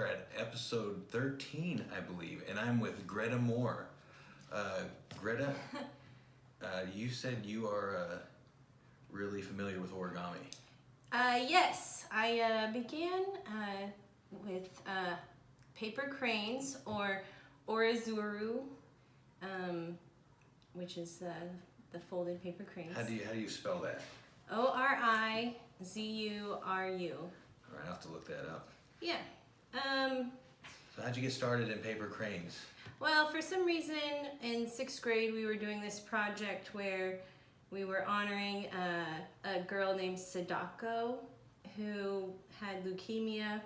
are at episode 13, I believe, and I'm with Greta Moore. Greta, you said you are really familiar with origami. Yes, I began with paper cranes or orizuru, which is the folded paper cranes. How do you spell that? Orizuru. All right, I'll have to look that up. Yeah. So how'd you get started in paper cranes? Well, for some reason in 6th grade we were doing this project where we were honoring a girl named Sadako who had leukemia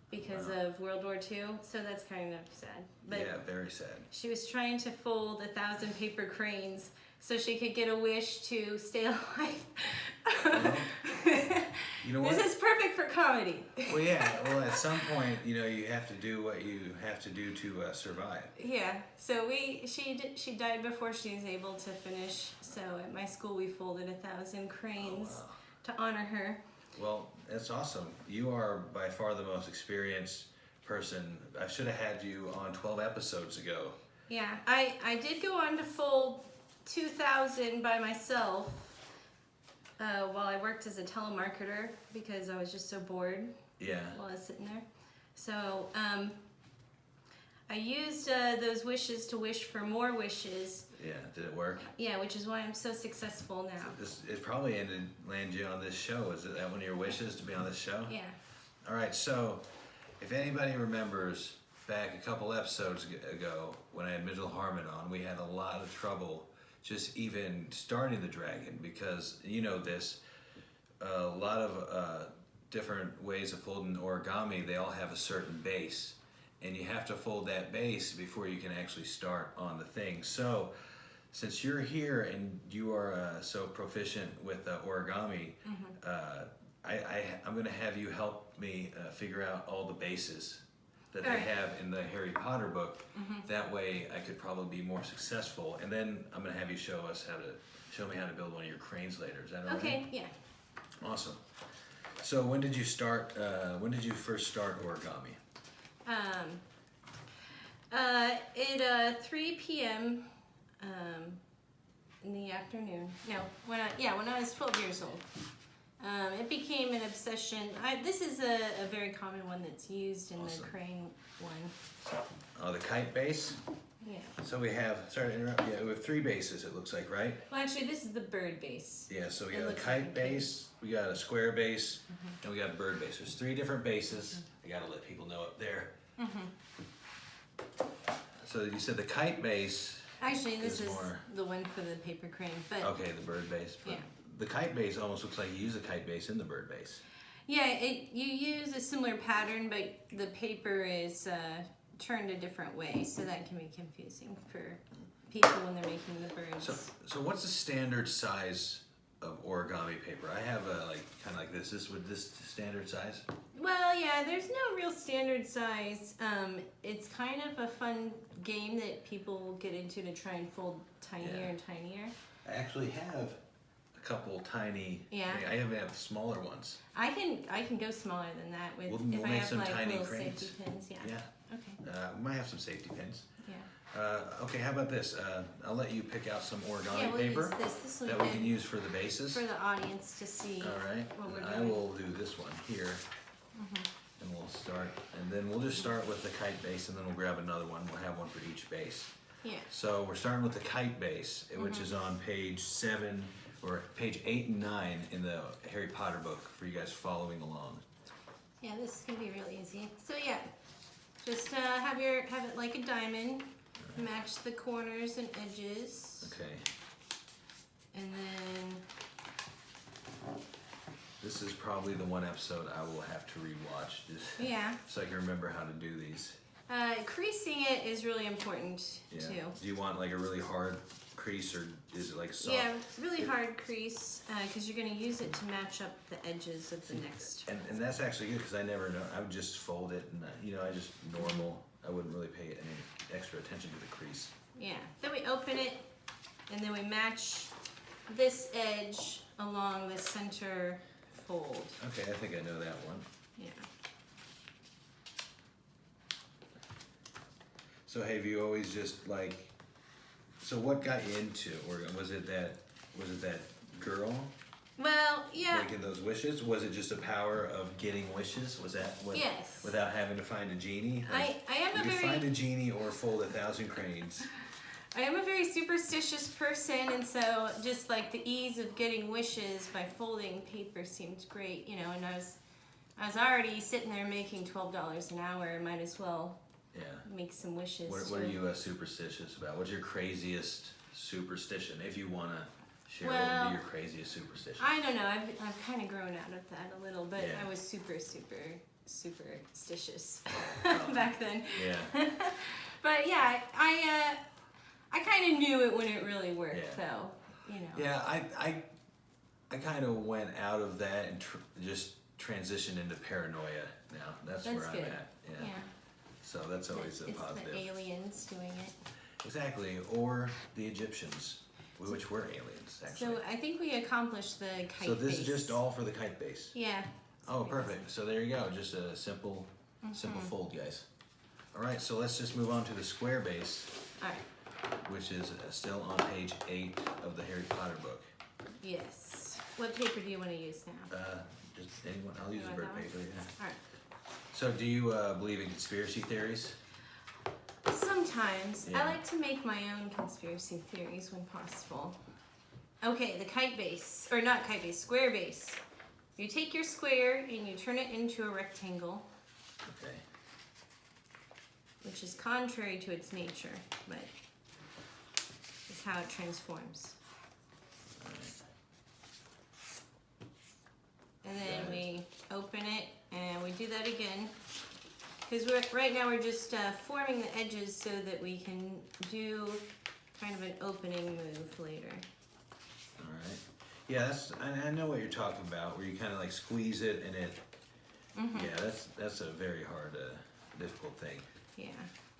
because of World War II. So that's kind of sad. But yeah, very sad. she was trying to fold 1,000 paper cranes so she could get a wish to stay alive. Well, you know what? This is perfect for comedy. Well, yeah. Well, at some point, you have to do what you have to do to survive. Yeah. So she died before she was able to finish. So at my school we folded 1,000 cranes to honor her. Well, that's awesome. You are by far the most experienced person. I should have had you on 12 episodes ago. Yeah, I did go on to fold 2,000 by myself while I worked as a telemarketer because I was just so bored. Yeah. While I was sitting there. So I used those wishes to wish for more wishes. Yeah, did it work? Yeah, which is why I'm so successful now. It probably landed you on this show. Is that one of your wishes, to be on this show? Yeah. All right, so if anybody remembers back a couple episodes ago when I had Mitchell Harmon on, we had a lot of trouble just even starting the dragon because a lot of different ways of folding origami, they all have a certain base. And you have to fold that base before you can actually start on the thing. So since you're here and you are so proficient with origami, I'm going to have you help me figure out all the bases that they have in the Harry Potter book. That way I could probably be more successful. And then I'm going to have you show me how to build one of your cranes later. Is that all right? Okay, yeah. Awesome. So when did you first start origami? At 3 p.m. In the afternoon. No, when I was 12 years old. It became an obsession. This is a very common one that's used in the crane one. Oh, the Kite Base? Yeah. So we have, sorry to interrupt, we have 3 bases it looks like, right? Well, actually, this is the bird base. Yeah, so we got a kite base, we got a square base, and we got a bird base. There's 3 different bases. I gotta let people know up there. So you said the kite base. Actually, this is more the one for the paper crane. But okay, the bird base. But yeah. The kite base almost looks like you use the kite base in the bird base. Yeah, you use a similar pattern, but the paper is turned a different way, so that can be confusing for people when they're making the birds. So what's the standard size of origami paper? I have kind of like this. Would this standard size? Well, yeah, there's no real standard size. It's kind of a fun game that people get into to try and fold tinier and tinier. I actually have a couple tiny. Yeah. I even have smaller ones. I can go smaller than that with We'll if I make have some like tiny little cranes. safety pins. Yeah. Yeah. Okay. We might have some safety pins. Yeah. Okay, how about this? I'll let you pick out some origami Yeah, we'll paper use this. This will that be we can use for the bases. for the audience to see. All right. What we're And I doing. will do this one here. And we'll start, and then we'll just start with the kite base, and then we'll grab another one. We'll have one for each base. Yeah. So we're starting with the kite base, which is on page 7 or page 8 and 9 in the Harry Potter book for you guys following along. Yeah, this is gonna be real easy. So yeah, just have it like a diamond, match the corners and edges, Okay. and then This is probably the one episode I will have to rewatch just so I can remember how to do these. Creasing it is really important too. Do you want like a really hard crease or is it like soft? Yeah, really hard crease because you're going to use it to match up the edges of the next. And that's actually good because I never know. I would just fold it and I just normal. I wouldn't really pay any extra attention to the crease. Yeah. Then we open it and then we match this edge along the center fold. Okay, I think I know that one. Yeah. So have you always just like? So what got you into origami? Was it that girl Well, yeah. making those wishes? Was it just the power of getting wishes? Was that what? Yes. Without having to find a genie. I am you a could very. find a genie or fold 1,000 cranes. I am a very superstitious person, and so just like the ease of getting wishes by folding paper seemed great, you know. And I was already sitting there making $12 an hour. I might as well make some wishes. What are you superstitious about? What's your craziest superstition? If you wanna share what would be your craziest superstition. I don't know. I've kind of grown out of that a little bit. Yeah. I was superstitious back then. Yeah. But yeah, I kind of knew it when it really worked, though. You know. Yeah, I kind of went out of that and just transitioned into paranoia now. That's where good. I'm at. Yeah. So that's always a positive. It's the aliens doing it. Exactly, or the Egyptians, which were aliens actually. So I think we accomplished the Kite Base. So this is just all for the Kite Base. Yeah. Oh, perfect. So there you go. Just a simple fold, guys. All right. So let's just move on to the square base. All right. Which is still on page 8 of the Harry Potter book. Yes. What paper do you want to use now? Just anyone. I'll use the bird paper. Yeah. All right. So, do you believe in conspiracy theories? Sometimes. Yeah. I like to make my own conspiracy theories when possible. Okay, the Kite Base, or not Kite Base, square base. You take your square and you turn it into a rectangle. Okay. Which is contrary to its nature, but it's how it transforms. All right. And then we open it and we do that again. Because right now we're just forming the edges so that we can do kind of an opening move later. All right. Yeah, I know what you're talking about, where you kind of like squeeze it and it. Yeah, that's a very hard, difficult thing. Yeah.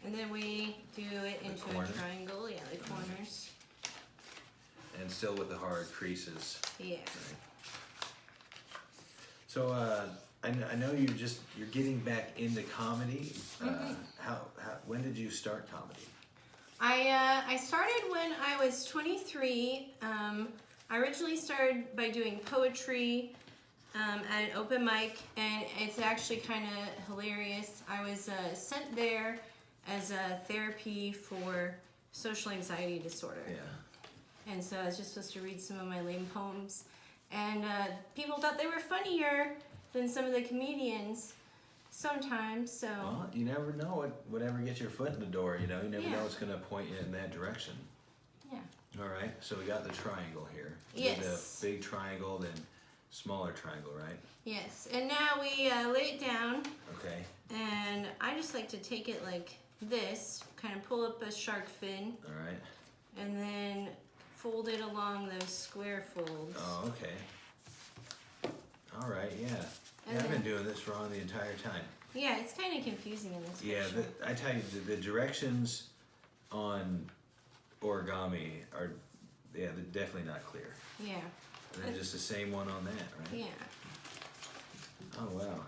And then we do it into a corner? triangle. Yeah, the corners. And still with the hard creases. Yeah. Right. So I know you're getting back into comedy. When did you start comedy? I started when I was 23. I originally started by doing poetry at an open mic, and it's actually kind of hilarious. I was sent there as a therapy for social anxiety disorder. Yeah. And so I was just supposed to read some of my lame poems. And people thought they were funnier than some of the comedians sometimes, so... Well, you never know whatever gets your foot in the door, you know? You never Yeah. know what's going to point you in that direction. Yeah. All right, so we got the triangle here. Yes. The big triangle, then smaller triangle, right? Yes, and now we lay it down, Okay. and I just like to take it like this, kind of pull up a shark fin, All right. and then fold it along those square folds. Oh, okay. All right, yeah. And I've been then- doing this wrong the entire time. Yeah, it's kind of confusing in this Yeah, picture. I tell you, the directions on origami are, they're definitely not clear. Yeah, And then just the same one on that, right? yeah. Oh, wow.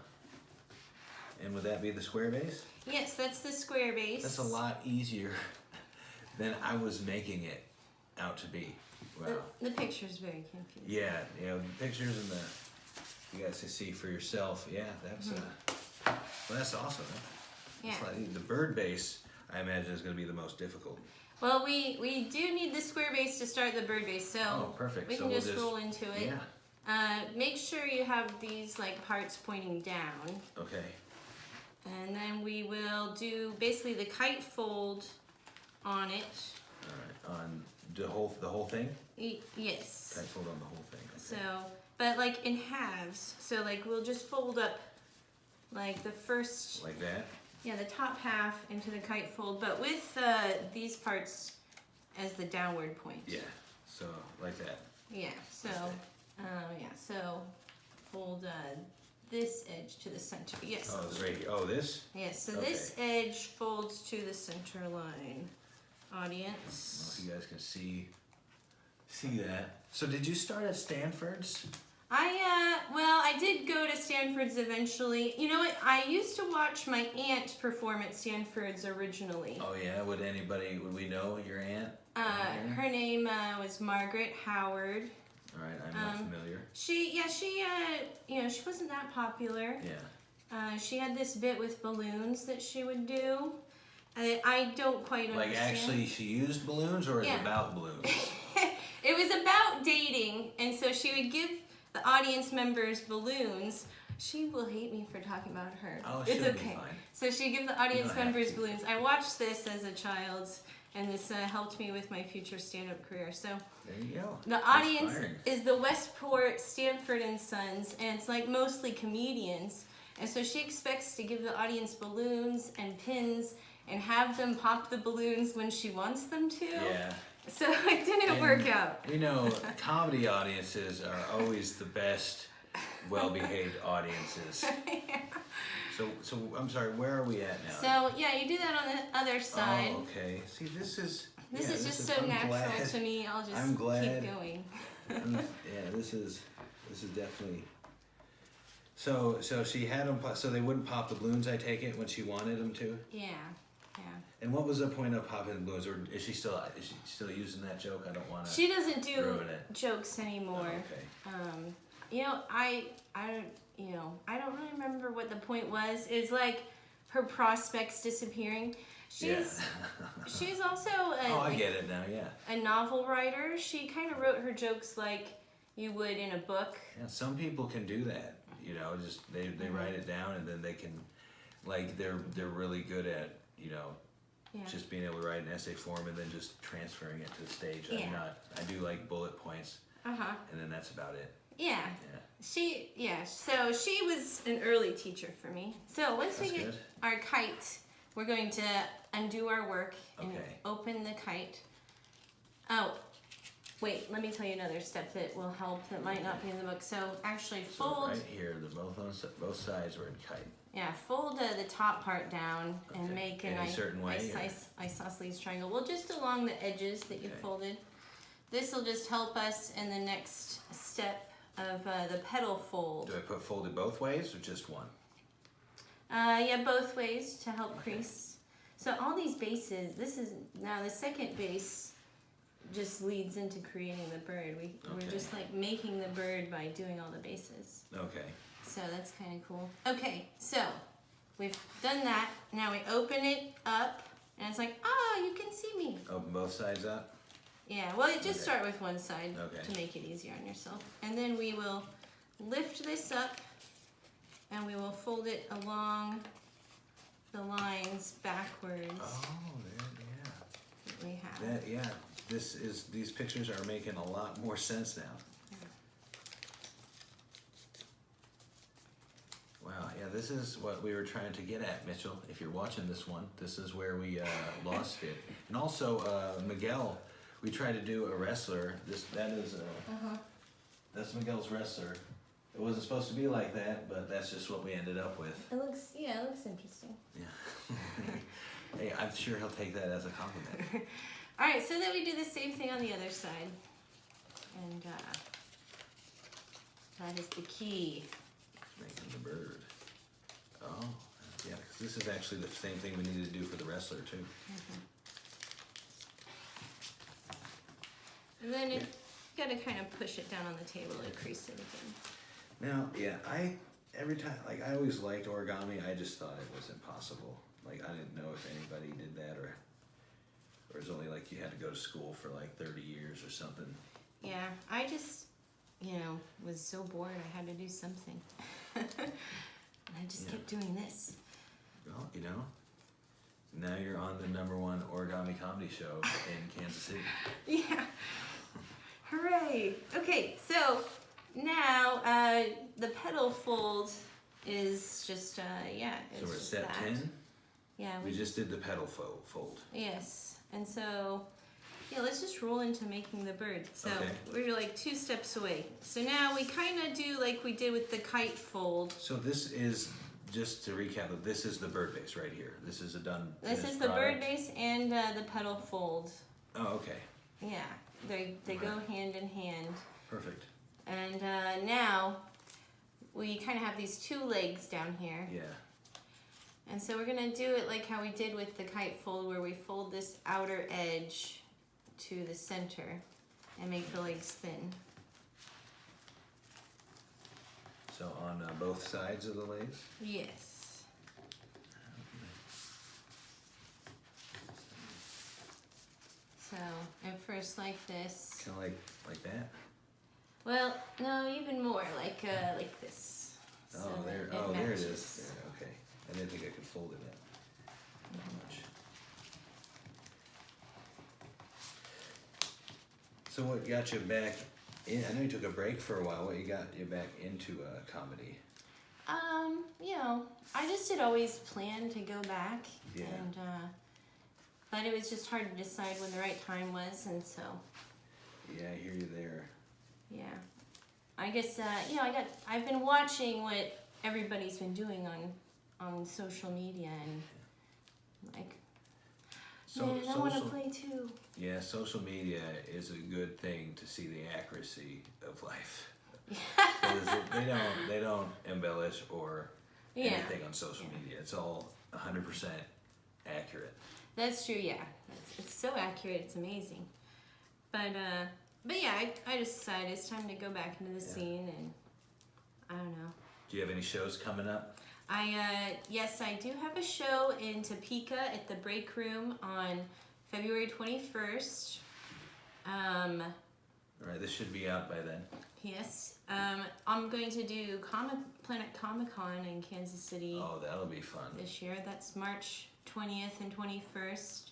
And would that be the square base? Yes, that's the square base. That's a lot easier than I was making it out to be. Wow. The picture's very confusing. Yeah, you know, the pictures and you guys can see for yourself. Yeah, that's well, that's awesome. Yeah. The bird base, I imagine, is going to be the most difficult. Well, we do need the square base to start the bird base, so Oh, perfect. we So can we'll just roll into it. Yeah. Make sure you have these like parts pointing down, Okay. and then we will do basically the kite fold on it. All right. On the whole thing. Yes. Kite fold on the whole thing. Okay. So, but like in halves. So like we'll just fold up like the first, Like that. yeah, the top half into the kite fold, but with these parts as the downward point. Yeah. So like that. Yeah. So, yeah. So fold this edge to the center. Yes. Oh, it's right here. Oh, this. Yes. So Okay. this edge folds to the center line. I don't know Audience. if you guys can see that. So did you start at Stanford's? Well, I did go to Stanford's eventually. You know what? I used to watch my aunt perform at Stanford's originally. Oh yeah, would we know your aunt? Her name was Margaret Howard. All right, I'm not familiar. She wasn't that popular. Yeah. She had this bit with balloons that she would do. I don't quite understand. Like actually she used balloons, or is it about balloons? It was about dating, and so she would give the audience members balloons. She will hate me for talking about her. Oh, it's she'll okay. be fine. So she give the audience members balloons. I watched this as a child, and this helped me with my future stand-up career. So there you go. the audience is the Westport Stanford and Sons, and it's like mostly comedians. And so she expects to give the audience balloons and pins and have them pop the balloons when she wants them to. Yeah. So it didn't work out. You know, comedy audiences are always the best, well-behaved audiences. Yeah. So I'm sorry, where are we at now? So yeah, you do that on the other side. Oh, okay. See, this is Just so natural to me. I'll just I'm glad. keep going. This is definitely. So she had them. So they wouldn't pop the balloons. I take it when she wanted them to. Yeah. And what was the point of popping the balloons? Or is she still using that joke? I don't want to. She doesn't do jokes anymore. Oh, okay. I don't really remember what the point was. It's like her prospects disappearing. She's also I get it now. Yeah. a novel writer. She kind of wrote her jokes like you would in a book. Yeah, some people can do that. You know, just they write it down, and then they can, like, they're really good at, you know, just being able to write an essay form and then just transferring it to the stage. I do like bullet points. And then that's about it. Yeah. So she was an early teacher for me. So once we get our kite, we're going to undo our work and open the kite. Oh, wait, let me tell you another step that will help that might not be in the book. So actually fold. So right here, both sides are in kite. Yeah, fold the top part down and make a certain way, isosceles triangle. Well, just along the edges that you folded. This will just help us in the next step of the petal fold. Do I put folded both ways or just one? Yeah, both ways to help crease. So all these bases, now the second base just leads into creating the bird. We're just like making the bird by doing all the bases. Okay. So that's kind of cool. Okay, so we've done that. Now we open it up, and it's like, you can see me. Open both sides up? Yeah, well, you just start with one side to make it easier on yourself. And then we will lift this up, and we will fold it along the lines backwards. Oh, That we have. These pictures are making a lot more sense now. Wow, this is what we were trying to get at, Mitchell. If you're watching this one, this is where we lost it. And also, Miguel, we tried to do a wrestler. That's Miguel's wrestler. It wasn't supposed to be like that, but that's just what we ended up with. It looks interesting. Yeah. Hey, I'm sure he'll take that as a compliment. All right, so then we do the same thing on the other side. And that is the key. Making the bird. Oh, yeah, because this is actually the same thing we need to do for the wrestler, too. And then you got to kind of push it down on the table to crease it again. Now, every time, I always liked origami. I just thought it was impossible. I didn't know if anybody did that, or it's only you had to go to school for 30 years or something. Yeah, I just, was so bored I had to do something. And I just kept doing this. Well, now you're on the #1 origami comedy show in Kansas City. Yeah. Hooray. Okay, so now the petal fold is just, So we're at step 10? Yeah. We just did the petal fold. Yes. And so, let's just roll into making the bird. So we're 2 steps away. So now we kind of do like we did with the kite fold. So this is, just to recap, this is the bird base right here. This is a done This is the bird base and the petal fold. Oh, okay. Yeah, they go hand in hand. Perfect. And now we kind of have these two legs down here. Yeah. And so we're gonna do it like how we did with the kite fold, where we fold this outer edge to the center and make the legs thin. So on both sides of the legs? Yes. So at first like this. Kind of like that? Well, no, even more like this. Oh, So there. that Oh, there it matches. is. There, okay. I didn't think I could fold it that much. So what got you back in? I know you took a break for a while. What you got you back into comedy? You know, I just had always planned to go back, Yeah. and but it was just hard to decide when the right time was, and so Yeah, I hear you there. yeah, I guess you know, I've been watching what everybody's been doing on social media, and like, man, I want to play too. Yeah, social media is a good thing to see the accuracy of life. 'Cause they don't embellish or Yeah. anything on social media. It's all 100% accurate. That's true, yeah. It's so accurate, it's amazing. But yeah, I just decided it's time to go back into the scene, and I don't know. Do you have any shows coming up? Yes, I do have a show in Topeka at the Break Room on February 21st. All right, this should be out by then. Yes. I'm going to do Planet Comicon in Kansas City Oh, that'll be fun. this year. That's March 20th and 21st.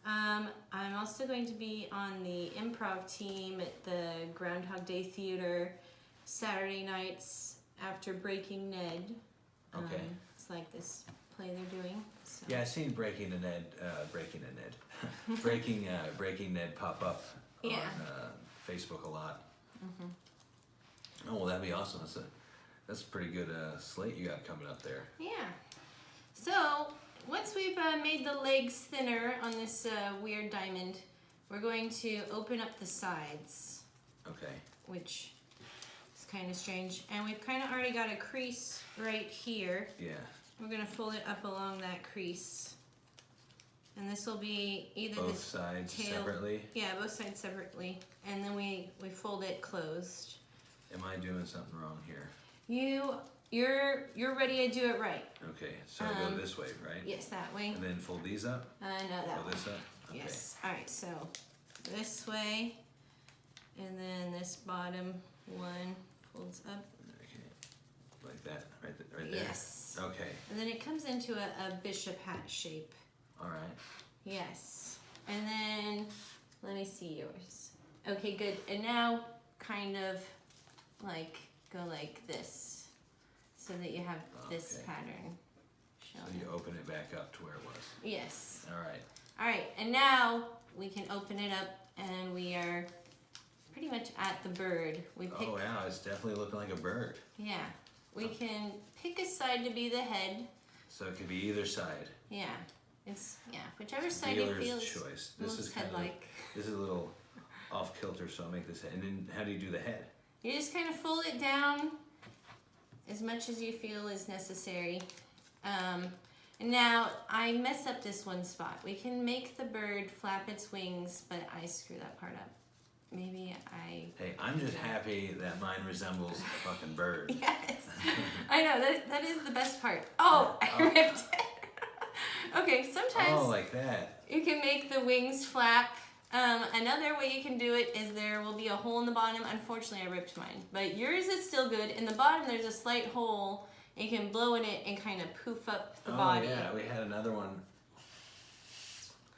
I'm also going to be on the Improv team at the Groundhog Day Theater Saturday nights after Breaking Ned. Okay. It's like this play they're doing. So. Yeah, I've seen Breaking Ned pop up on Yeah. Facebook a lot. Oh, well, that'd be awesome. That's a pretty good slate you got coming up there. Yeah. So once we've made the legs thinner on this weird diamond, we're going to open up the sides, Okay. which is kind of strange. And we've kind of already got a crease right here. Yeah. We're going to fold it up along that crease. And this will be either Both the sides tail. separately. Yeah, both sides separately. And then we fold it closed. Am I doing something wrong here? You're ready to do it right. Okay, so I go this way, right? Yes, that way. And then fold these up? No, that Fold way. this up? Okay. Yes. All right. So this way, and then this bottom one folds up. Okay. Like that, right there? Yes. Okay, And then it comes into a bishop hat shape. all right. Yes. And then let me see yours. Okay, good. And now kind of like go like this, so that you have this Okay. pattern So showing. you open it back up to where it was. Yes. All right. All right, and now we can open it up, and we are pretty much at the bird. We pick, Oh, wow, it's definitely looking like a bird. yeah, we can pick a side to be the head. So it could be either side. Yeah, whichever side you feel Dealer's is choice. This most is kind of, head-like. this is a little off kilter, so I'll make this head. And then how do you do the head? You just kind of fold it down as much as you feel is necessary. And now I mess up this one spot. We can make the bird flap its wings, but I screw that part up. Maybe I... Hey, I'm just happy that mine resembles a fucking bird. Yes, I know, that is the best part. Oh, I ripped it. Okay, sometimes Oh, like that. you can make the wings flap. Another way you can do it is there will be a hole in the bottom. Unfortunately, I ripped mine, but yours is still good. In the bottom, there's a slight hole. You can blow in it and kind of poof up the body. Oh, yeah, we had another one.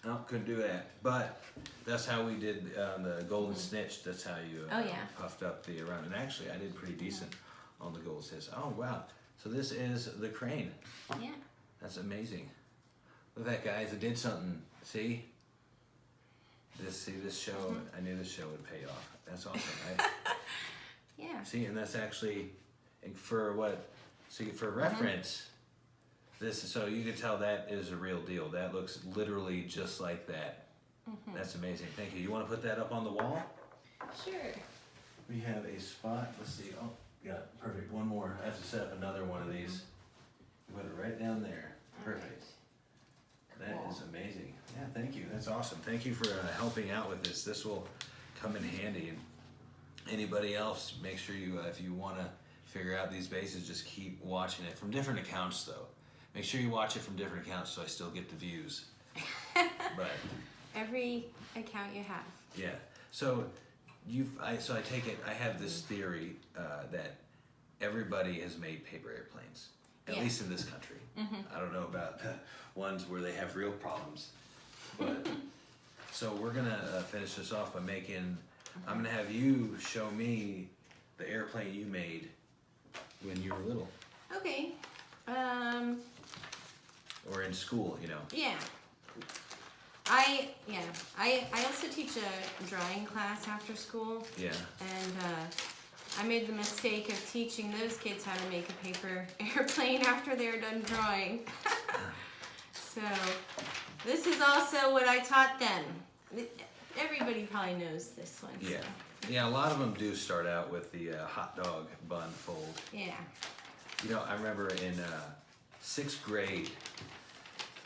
No, couldn't do that. But that's how we did the golden snitch. That's how you Oh, yeah. puffed up the around. And actually, I did pretty decent on the golden snitch. Oh, wow. So this is the crane. Yeah. That's amazing. Look at that, guys. I did something. See? This show, I knew this show would pay off. That's awesome, right? Yeah. See, and that's actually, for what, see, for reference, this, so you can tell that is a real deal. That looks literally just like that. That's amazing. Thank you. You want to put that up on the wall? Sure. we have a spot. Let's see. Oh, got perfect. One more. I have to set up another one of these. Put it right down there. Perfect. That is amazing. Yeah, thank you. That's awesome. Thank you for helping out with this. This will come in handy. And anybody else, make sure you, if you want to figure out these bases, just keep watching it from different accounts, though. Make sure you watch it from different accounts so I still get the views. But every account you have. Yeah. So I take it. I have this theory that everybody has made paper airplanes, at least in this country. I don't know about the ones where they have real problems. But so we're gonna finish this off by making. I'm gonna have you show me the airplane you made when you were little. Okay. Or in school, you know. Yeah. I also teach a drawing class after school. Yeah. And I made the mistake of teaching those kids how to make a paper airplane after they're done drawing. So this is also what I taught them. Everybody probably knows this one. Yeah. So. Yeah, a lot of them do start out with the hot dog bun fold. Yeah. You know, I remember in 6th grade,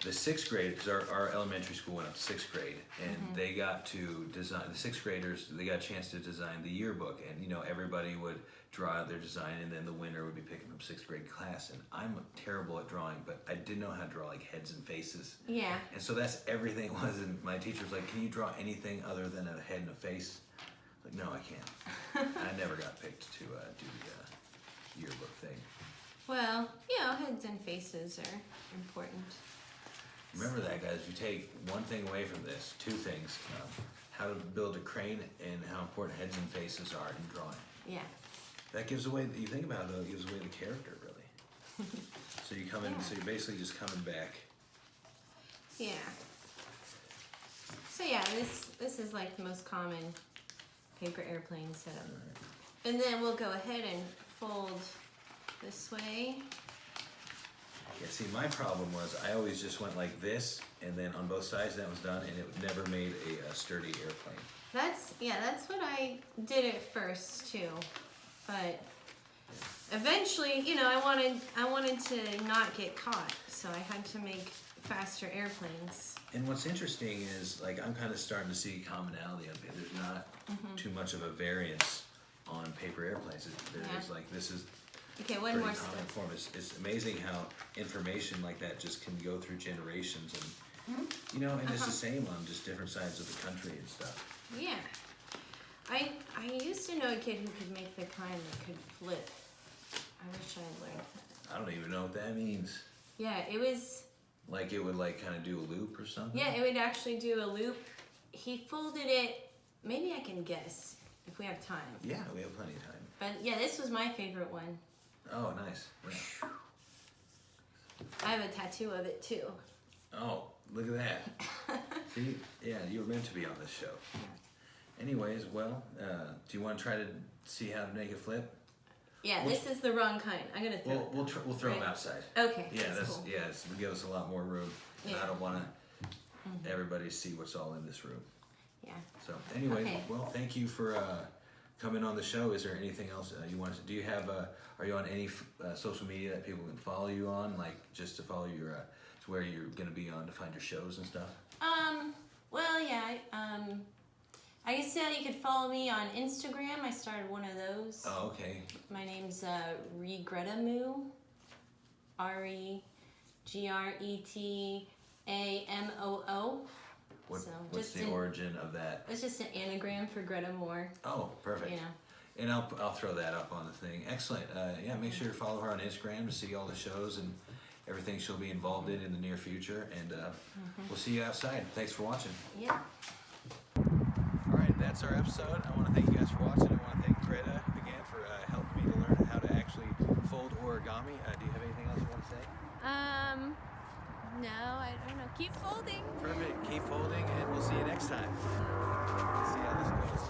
the 6th grade, because our elementary school went up to 6th grade, and they got to design, the 6th graders, they got a chance to design the yearbook, and you know, everybody would draw out their design, and then the winner would be picking up 6th grade class, and I'm terrible at drawing, but I didn't know how to draw like heads and faces. Yeah. And so that's everything it was, and my teacher was like, can you draw anything other than a head and a face? Like, no, I can't. I never got picked to do the yearbook thing. Well, you know, heads and faces are important. Remember that, guys. If you take one thing away from this, two things: how to build a crane and how important heads and faces are in drawing. Yeah. That gives away. You think about it, though, it gives away the character, really. So you come in. So you're basically just coming back. Yeah. So yeah, this is like the most common paper airplane setup. Right. And then we'll go ahead and fold this way. Yeah, see, my problem was I always just went like this, and then on both sides, that was done, and it never made a sturdy airplane. That's what I did at first too, but eventually, you know, I wanted to not get caught, so I had to make faster airplanes. And what's interesting is, like, I'm kind of starting to see commonality of it. There's not too much of a variance on paper airplanes. There's like, this is okay, one more common step. form. It's amazing how information like that just can go through generations, and you know, and it's the same on just different sides of the country and stuff. Yeah, I used to know a kid who could make the kind that could flip. I wish I learned that. I don't even know what that means. Yeah, it was. Like it would like kind of do a loop or something? Yeah, it would actually do a loop. He folded it, maybe I can guess if we have time. Yeah, we have plenty of time. But yeah, this was my favorite one. Oh, nice. Yeah. I have a tattoo of it too. Oh, look at that. See? Yeah, you were meant to be on this show. Yeah. Anyways, well, do you want to try to see how to make it flip? Yeah, this is the wrong kind. I'm gonna throw. We'll throw them outside. Okay. Yeah, that's cool. yeah. It'll give us a lot more room. And I don't want to everybody see what's all in this room. Yeah. So anyway, Okay. well, thank you for coming on the show. Is there anything else you want to? Do you have? Are you on any social media that people can follow you on? Like just to follow your to where you're going to be on to find your shows and stuff. Well, yeah. I guess you could follow me on Instagram. I started one of those. Oh, okay. My name's Greta Moore. REGRETAMOO. What's the origin of that? It's just an anagram for Greta Moore. Oh, perfect. You know. And I'll throw that up on the thing. Excellent. Yeah, make sure you follow her on Instagram to see all the shows and everything she'll be involved in the near future. And we'll see you outside. Thanks for watching. Yeah. All right, that's our episode. I want to thank you guys for watching. I want to thank Greta again for helping me to learn how to actually fold origami. Do you have anything else you want to say? No, I don't know. Keep folding. Perfect. Keep folding, and we'll see you next time. See how this goes.